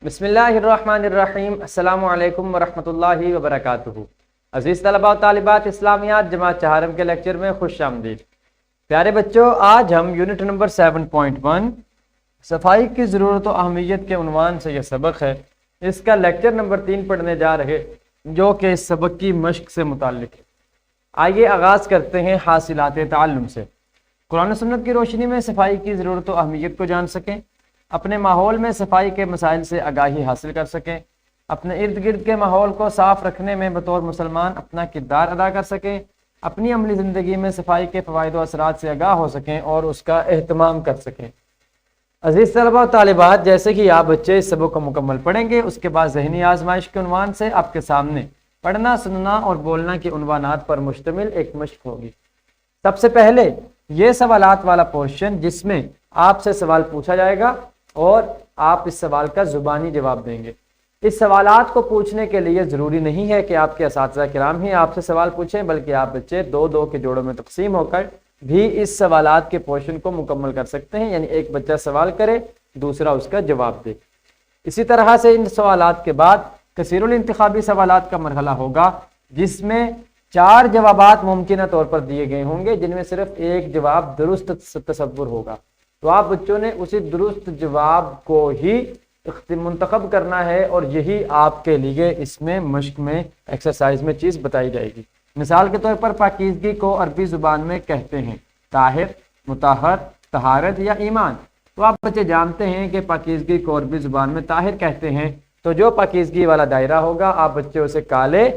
بسم اللہ الرحمن الرحیم۔ السلام علیکم ورحمۃ اللہ وبرکاتہ۔ عزیز طلباء و طالبات، اسلامیات جماعت چہارم کے لیکچر میں خوش آمدید۔ پیارے بچوں، آج ہم یونٹ نمبر 7.1 صفائی کی ضرورت و اہمیت کے عنوان سے یہ سبق ہے، اس کا لیکچر نمبر 3 پڑھنے جا رہے، جو کہ اس سبق کی مشق سے متعلق ہے۔ آئیے آغاز کرتے ہیں حاصلات تعلم سے۔ قرآن و سنت کی روشنی میں صفائی کی ضرورت و اہمیت کو جان سکیں، اپنے ماحول میں صفائی کے مسائل سے آگاہی حاصل کر سکیں، اپنے ارد گرد کے ماحول کو صاف رکھنے میں بطور مسلمان اپنا کردار ادا کر سکیں، اپنی عملی زندگی میں صفائی کے فوائد و اثرات سے آگاہ ہو سکیں اور اس کا اہتمام کر سکیں۔ عزیز طلباء و طالبات، جیسے کہ آپ بچے اس سبق کو مکمل پڑھیں گے، اس کے بعد ذہنی آزمائش کے عنوان سے آپ کے سامنے پڑھنا، سننا اور بولنا کے عنوانات پر مشتمل ایک مشق ہوگی۔ سب سے پہلے یہ سوالات والا پورشن، جس میں آپ سے سوال پوچھا جائے گا اور آپ اس سوال کا زبانی جواب دیں گے۔ اس سوالات کو پوچھنے کے لیے ضروری نہیں ہے کہ آپ کے اساتذہ کرام ہی آپ سے سوال پوچھیں، بلکہ آپ بچے دو دو کے جوڑوں میں تقسیم ہو کر بھی اس سوالات کے پورشن کو مکمل کر سکتے ہیں، یعنی ایک بچہ سوال کرے، دوسرا اس کا جواب دے۔ اسی طرح سے ان سوالات کے بعد کثیر الانتخابی سوالات کا مرحلہ ہوگا، جس میں 4 جوابات ممکنہ طور پر دیے گئے ہوں گے، جن میں صرف ایک جواب درست تصور ہوگا۔ تو آپ بچوں نے اسی درست جواب کو ہی منتخب کرنا ہے، اور یہی آپ کے لیے اس میں مشق میں ایکسرسائز میں چیز بتائی جائے گی۔ مثال کے طور پر پاکیزگی کو عربی زبان میں کہتے ہیں طاہر، مطہر، طہارت یا ایمان۔ تو آپ بچے جانتے ہیں کہ پاکیزگی کو عربی زبان میں طاہر کہتے ہیں، تو جو پاکیزگی والا دائرہ ہوگا آپ بچے اسے کالے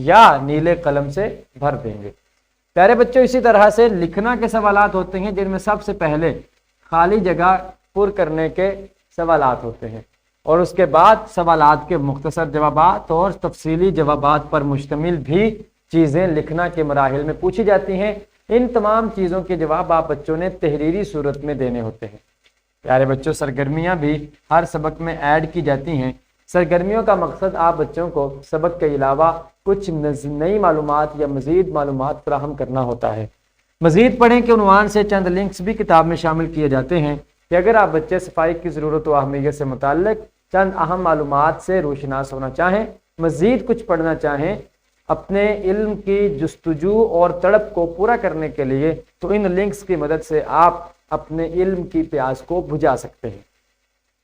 یا نیلے قلم سے بھر دیں گے۔ پیارے بچوں، اسی طرح سے لکھنا کے سوالات ہوتے ہیں، جن میں سب سے پہلے خالی جگہ پر کرنے کے سوالات ہوتے ہیں، اور اس کے بعد سوالات کے مختصر جوابات اور تفصیلی جوابات پر مشتمل بھی چیزیں لکھنا کے مراحل میں پوچھی جاتی ہیں۔ ان تمام چیزوں کے جواب آپ بچوں نے تحریری صورت میں دینے ہوتے ہیں۔ پیارے بچوں، سرگرمیاں بھی ہر سبق میں ایڈ کی جاتی ہیں۔ سرگرمیوں کا مقصد آپ بچوں کو سبق کے علاوہ کچھ نئی معلومات یا مزید معلومات فراہم کرنا ہوتا ہے۔ مزید پڑھیں کے عنوان سے چند لنکس بھی کتاب میں شامل کیے جاتے ہیں کہ اگر آپ بچے صفائی کی ضرورت و اہمیت سے متعلق چند اہم معلومات سے روشناس ہونا چاہیں، مزید کچھ پڑھنا چاہیں، اپنے علم کی جستجو اور تڑپ کو پورا کرنے کے لیے، تو ان لنکس کی مدد سے آپ اپنے علم کی پیاس کو بجھا سکتے ہیں۔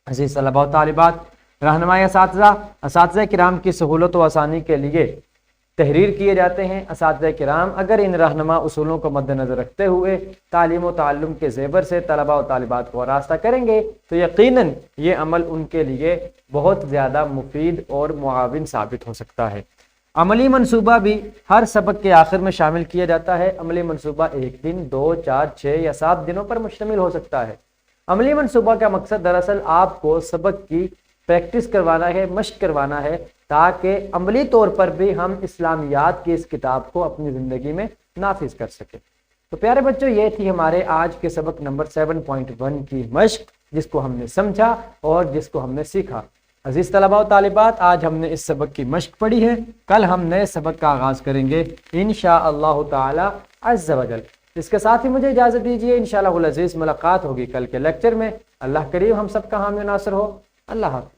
عزیز طلباء و طالبات، رہنمائی اساتذہ کرام کی سہولت و آسانی کے لیے تحریر کیے جاتے ہیں۔ اساتذہ کرام اگر ان رہنما اصولوں کو مد نظر رکھتے ہوئے تعلیم و تعلم کے زیور سے طلباء و طالبات کو آراستہ کریں گے، تو یقیناً یہ عمل ان کے لیے بہت زیادہ مفید اور معاون ثابت ہو سکتا ہے۔ عملی منصوبہ بھی ہر سبق کے آخر میں شامل کیا جاتا ہے۔ عملی منصوبہ 1 دن، 2، 4، 6 یا 7 دنوں پر مشتمل ہو سکتا ہے۔ عملی منصوبہ کا مقصد دراصل آپ کو سبق کی پریکٹس کروانا ہے، مشق کروانا ہے، تاکہ عملی طور پر بھی ہم اسلامیات کی اس کتاب کو اپنی زندگی میں نافذ کر سکیں۔ تو پیارے بچوں، یہ تھی ہمارے آج کے سبق نمبر 7.1 کی مشق، جس کو ہم نے سمجھا اور جس کو ہم نے سیکھا۔ عزیز طلباء و طالبات، آج ہم نے اس سبق کی مشق پڑھی ہے، کل ہم نئے سبق کا آغاز کریں گے انشاءاللہ تعالی عز و جل۔ اس کے ساتھ ہی مجھے اجازت دیجیے، انشاءاللہ العزیز ملاقات ہوگی کل کے لیکچر میں۔ اللہ کریم ہم سب کا حامی و ناصر ہو۔ اللہ حافظ۔